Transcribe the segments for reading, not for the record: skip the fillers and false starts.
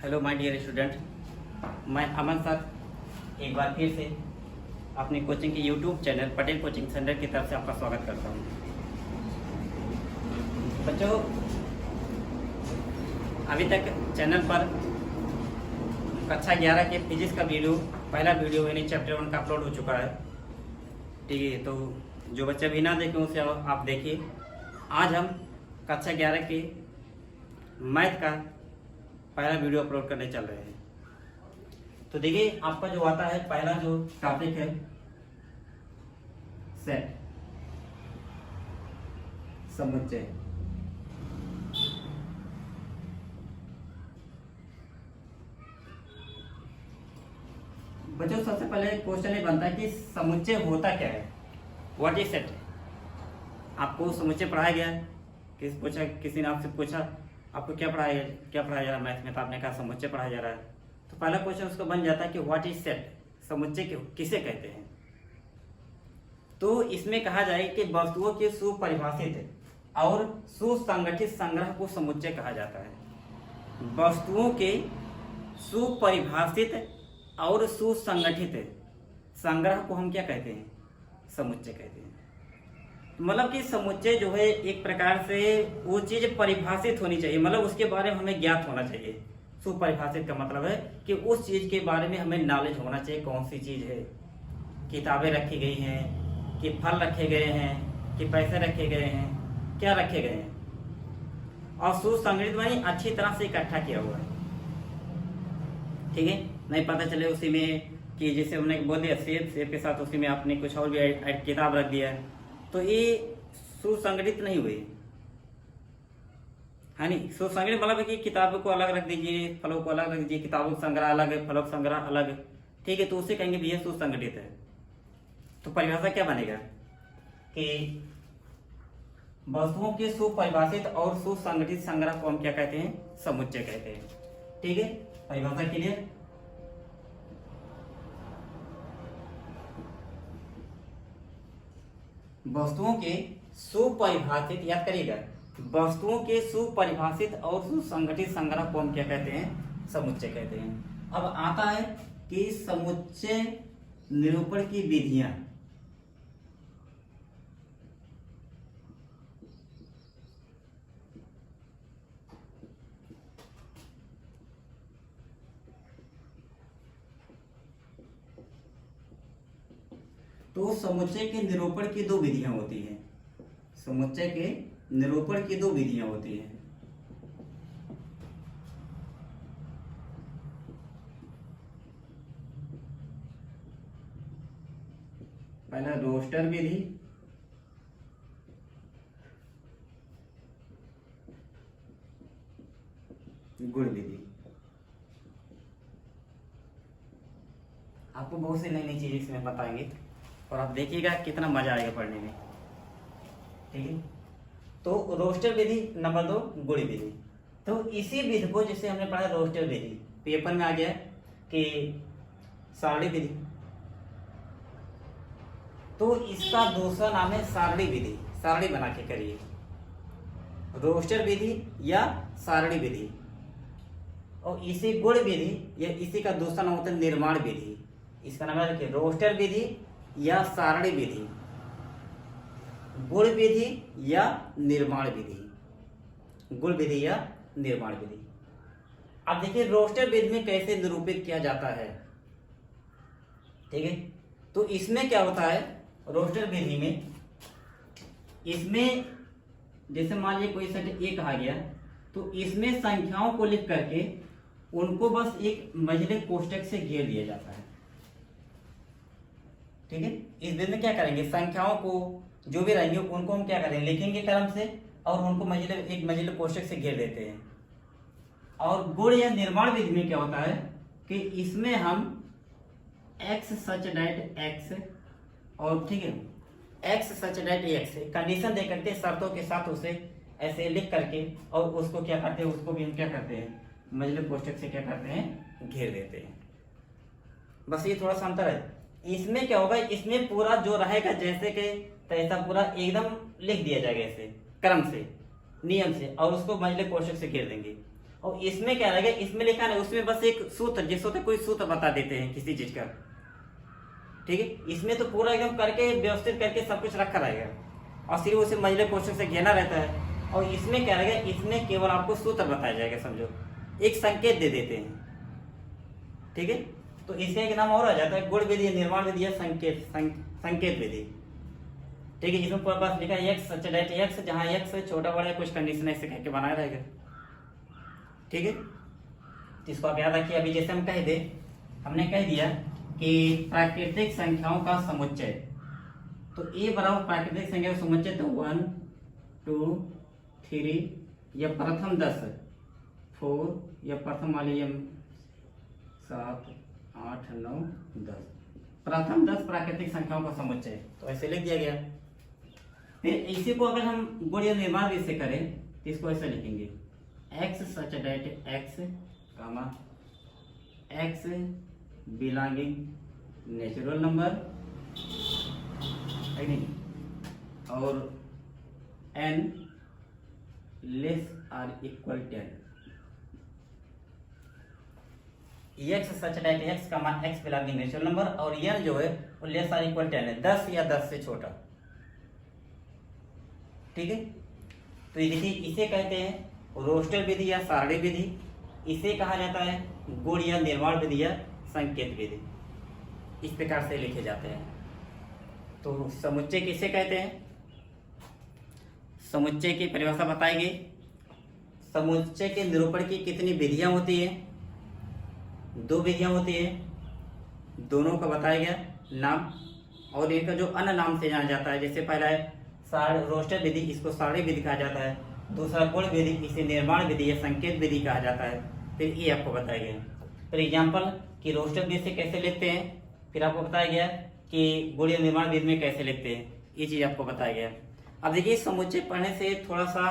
Hello my dear student, मैं अमन sir एक बार फिर से अपनी कोचिंग के YouTube channel Patel coaching centre की तरफ से आपका स्वागत करता हूँ। बच्चों, अभी तक चैनल पर कक्षा 11 के फिजिक्स का पहला वीडियो यानी चैप्टर 1 का अपलोड हो चुका है। ठीक है, तो जो बच्चे अभी ना देखें उसे आप देखिए। आज हम कक्षा 11 के मैथ का पहला वीडियो अपलोड करने चल रहे हैं। तो देखिए, आपका जो आता है पहला जो टॉपिक है सेट, समुच्चय। बच्चों, सबसे पहले क्वेश्चन ये बनता है कि समुच्चय होता क्या है, व्हाट इज सेट। आपको समुच्चय पढ़ाया गया है, किसी ने आपसे पूछा आपको क्या पढ़ाया जा रहा है मैथ में, तो आपने कहा समुच्चय पढ़ाया जा रहा है। तो पहला क्वेश्चन उसको बन जाता है कि व्हाट इज सेट, समुच्चय किसे कहते हैं। तो इसमें कहा जाए कि वस्तुओं के सुपरिभाषित और सुसंगठित संग्रह को समुच्चय कहा जाता है। वस्तुओं के सुपरिभाषित और सुसंगठित संग्रह को हम क्या कहते हैं, समुच्चय कहते हैं। मतलब कि समुच्चय जो है एक प्रकार से वो चीज परिभाषित होनी चाहिए, मतलब उसके बारे में हमें ज्ञात होना चाहिए। सुपरिभाषित का मतलब है कि उस चीज के बारे में हमें नॉलेज होना चाहिए, कौन सी चीज है। किताबें रखी गई हैं, कि फल रखे गए हैं, कि पैसे रखे गए हैं, क्या रखे गए हैं। और सुसंगठित मानी अच्छी तरह से इकट्ठा किया हुआ है। ठीक है, नहीं पता चले उसी में कि जैसे हमने बोल दिया सेब के साथ उसी में आपने कुछ और भी किताब रख दिया है, तो ये सुसंगठित नहीं हुई है। नहीं, सुसंगठित मतलब है कि किताबों को अलग रख दीजिए, फलों को अलग रख दीजिए, किताबों का संग्रह अलग है, फलों का संग्रह अलग है। ठीक है, तो उसे कहेंगे भी ये सुसंगठित है। तो परिभाषा क्या बनेगा कि वस्तुओं के सुपरिभाषित और सुसंगठित संग्रह को हम क्या कहते हैं, समुच्चय कहते हैं। ठीक है, परिभाषा क्लियर। वस्तुओं के सुपरिभाषित, याद करिएगा, वस्तुओं के सुपरिभाषित और सुसंगठित संग्रह को हम क्या कहते हैं, समुच्चय कहते हैं। अब आता है कि समुच्चय निरूपण की विधियां। तो समुच्चय के निरूपण की दो विधियां होती हैं। समुच्चय के निरूपण की दो विधियां होती हैं। पहला रोस्टर विधि, गुण विधि। आपको बहुत सी नई नई चीजें इसमें बताएंगे और आप देखिएगा कितना मजा आएगा पढ़ने में। ठीक है, तो रोस्टर विधि नंबर 2, गुण विधि। तो इसी विधि को जैसे हमने पढ़ा रोस्टर विधि, पेपर में आ गया कि सारणी विधि, तो इसका दूसरा नाम है सारणी विधि। सारणी बना के करिए, रोस्टर विधि या सारणी विधि। और इसी गुण विधि या इसी का दूसरा नाम होता है निर्माण विधि। इसका नाम है रोस्टर विधि या सारणी विधि, गुण विधि या निर्माण विधि। गुण विधि या निर्माण विधि। अब देखिए रोस्टर विधि में कैसे निरूपित किया जाता है। ठीक है, तो इसमें क्या होता है, रोस्टर विधि में इसमें जैसे मान लीजिए कोई सेट ए कहा गया, तो इसमें संख्याओं को लिख करके उनको बस एक मझले कोष्टक से घेर दिया जाता है। ठीक है, इस दिन में क्या करेंगे, संख्याओं को जो भी रहेंगे उनको हम क्या करेंगे, लिखेंगे कलम से और उनको एक मझले कोष्टक से घेर देते हैं। और गुण या निर्माण विधि में क्या होता है कि इसमें हम x सच डेट x और ठीक है x सच डेट x कंडीशन दे करके शर्तों के साथ उसे ऐसे लिख करके और उसको क्या करते हैं, उसको भी हम क्या करते हैं, मझले कोष्टक से क्या करते हैं, घेर देते हैं। बस ये थोड़ा सा अंतर है। इसमें क्या होगा, इसमें पूरा जो रहेगा जैसे कि तैसा पूरा एकदम लिख दिया जाएगा ऐसे क्रम से, नियम से, और उसको मझले कोष्टक से घेर देंगे। और इसमें क्या रहेगा, इसमें लिखा है उसमें बस एक सूत्र, जिस होते कोई सूत्र बता देते हैं किसी चीज का, ठीक है। इसमें तो पूरा एकदम करके व्यवस्थित करके सब कुछ रखा रहेगा और सिर्फ उसे मजले क्वेश्चन से घेरा रहता है। और इसमें क्या रहेगा, इसमें केवल आपको सूत्र बताया जाएगा, समझो एक संकेत दे देते हैं, ठीक है। तो इसका एक नाम और आ जाता है गुण विधि, निर्माण विधि या संकेत विधि, ठीक है। इसमें पूरा पास लिखा है एक्स सच दैट एक्स, जहां एक्स छोटा बड़ा है, कुछ कंडीशन ऐसे कह के बनाया रहेगा, ठीक है। तो इसको आप याद रखिए। अभी जैसे हम कह दे, हमने कह दिया कि प्राकृतिक संख्याओं का समुच्चय, तो ए बराबर प्राकृतिक संख्या का समुच्चय, तो 1 2 3 या प्रथम 10 4 या प्रथम मान लीजिए 7 8 9 10, प्रथम 10 प्राकृतिक संख्याओं का समुच्चय, तो ऐसे लिख दिया गया। फिर इसी को अगर हम गुण या निर्माण विधि से करें तो इसको ऐसे लिखेंगे x such that x comma x belonging natural number है नहीं, और n less or equal 10, x such that x comma x belonging natural number, और n जो है वो लेस आर इक्वल 10 है, 10 या 10 से छोटा, ठीक है। तो ये देखिए, इसे कहते हैं रोस्टर विधि या सारणी विधि, इसे कहा जाता है गुण या निर्माण विधि या संकेत विधि, इस प्रकार से लिखे जाते हैं। तो समुच्चय किसे कहते हैं, समुच्चय की परिभाषा बताएंगे। समुच्चय के निरूपण की कितनी विधियां होती है, 2 विधियां होती है, दोनों का बताया गया नाम, और इनका जो अन्य नाम से जाना जाता है, जैसे पहला है रोस्टर विधि, इसको सारणी विधि कहा जाता है, दूसरा गुण विधि, इसे निर्माण विधि या संकेत विधि कहा जाता है। फिर ये आपको बताया गया, फिर एग्जाम्पल कि रोस्टर विधि से कैसे लिखते हैं, फिर आपको बताया गया कि गुण या निर्माण विधि में कैसे लिखते हैं, ये चीज आपको बताया गया। अब देखिए, समुच्चय पढ़ने से थोड़ा सा,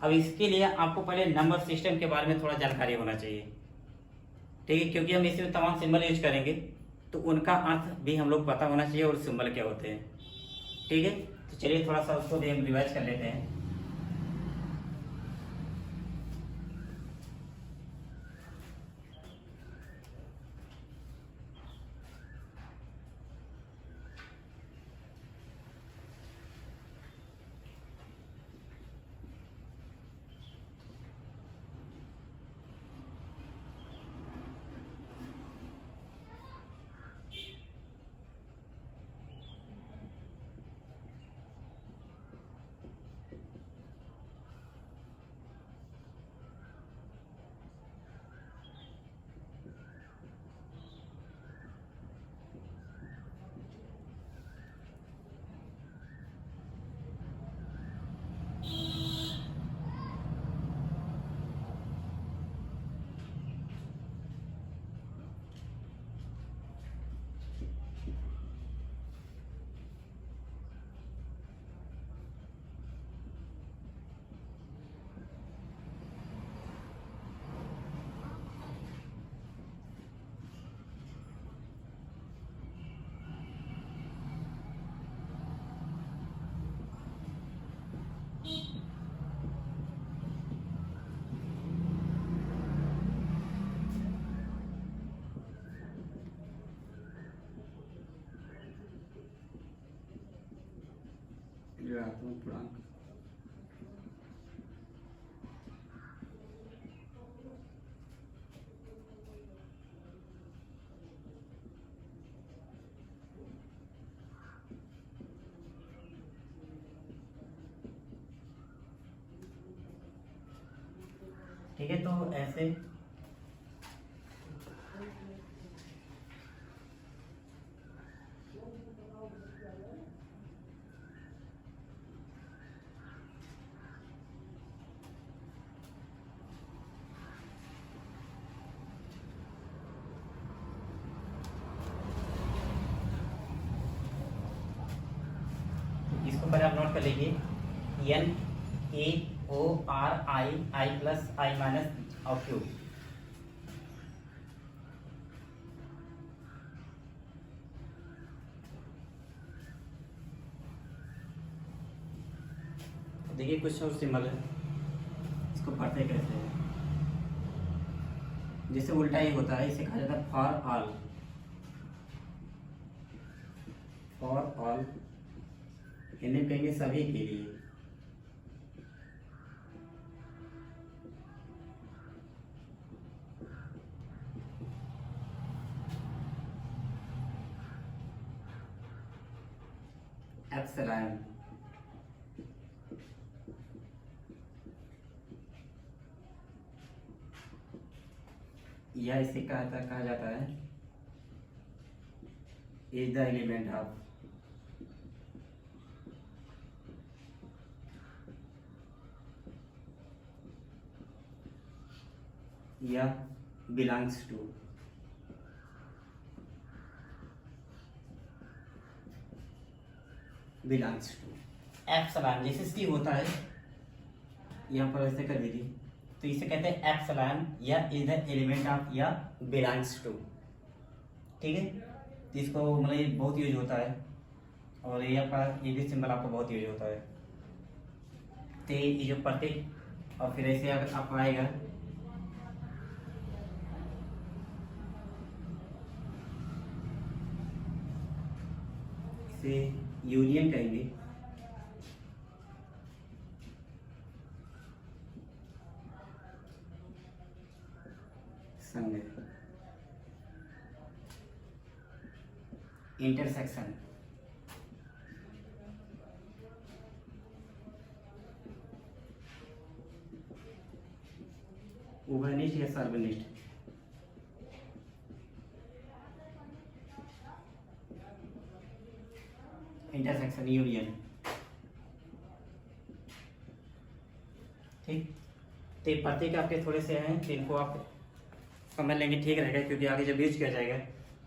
अब इसके लिए आपको पहले नंबर सिस्टम के बारे में थोड़ा जानकारी होना चाहिए, ठीक है, क्योंकि हम इसमें तमाम सिंबल यूज करेंगे, तो उनका अर्थ भी हम लोग पता होना चाहिए और सिंबल क्या होते हैं, ठीक है। तो चलिए थोड़ा सा उसको भी हम रिवाइज कर लेते हैं। पूर्णांक, ठीक है। तो ऐसे इसको पहले आप नोट कर लीजिए, N A O R I I plus I minus और क्यू, देखिए कुछ और सिंबल है, इसको पढ़ते कैसे है। जैसे उल्टा ही होता है, इसे कहा जाता है for all. For all Hindi में कहेंगे सभी के लिए। एप्सिलॉन या इसे कहा जाता है इज द एलिमेंट ऑफ या belongs to. Belongs to epsilon जैसे सी होता है, यहाँ पर ऐसे कर दीजिए, तो इसे कहते हैं एप्सिलॉन या इज द एलिमेंट ऑफ या बिलोंग्स टू। ठीक है, तो इसको मतलब ये बहुत यूज होता है, और ये आपका ये भी सिंबल आपको बहुत यूज होता है। तो ये जो प्रतीक और फिर ऐसे अगर आप आएगा इसे यूनियन कहेंगे, संग, इंटरसेक्शन, उभयनिष्ठ या सर्वनिष्ठ, इंटरसेक्शन, यूनियन। ठीक, तो प्रतीक आपके थोड़े से हैं जिनको आप समझ लेंगे, ठीक रहेगा, क्योंकि आगे जब यूज किया जाएगा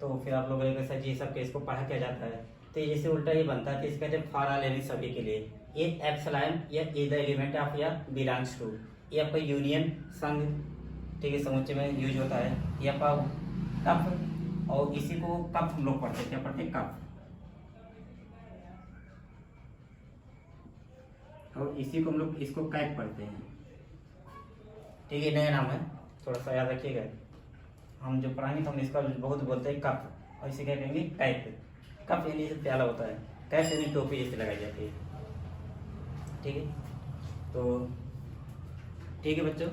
तो फिर आप लोगों को सर ये सब इसको पढ़ा किया जाता है। तो जैसे उल्टा ही बनता है, तो इसका कहते हैं फॉर ऑल यानी सभी के लिए। ये एप्सिलॉन या इज द एलिमेंट ऑफ या बिलोंग्स टू, ये आपका यूनियन, संघ, ठीक है, समुच्चय में यूज होता है। ये आपका कप, और इसी को कप हम लोग पढ़ते हैं, क्या पढ़ते हैं, कप, और इसी को हम लोग इसको कैप पढ़ते हैं। ठीक है, नया नाम है, थोड़ा सा याद रखिएगा। हम जो पढ़ाएंगे तो हम इसका बहुत बोलते हैं कप, और इसे क्या कहेंगे, कैप। कप यानी प्याला होता है, कैप यानी टोपी जैसे लगाई जाती है। ठीक है, तो ठीक है बच्चों,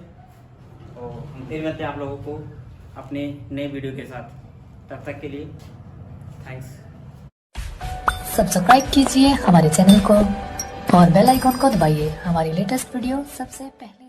और हम फिर मिलते हैं आप लोगों को अपने नए वीडियो के साथ। तब तक के लिए थैंक्स। सब्सक्राइब कीजिए हमारे चैनल को और बेल आइकॉन को दबाइए हमारी लेटेस्ट वीडियो सबसे पहले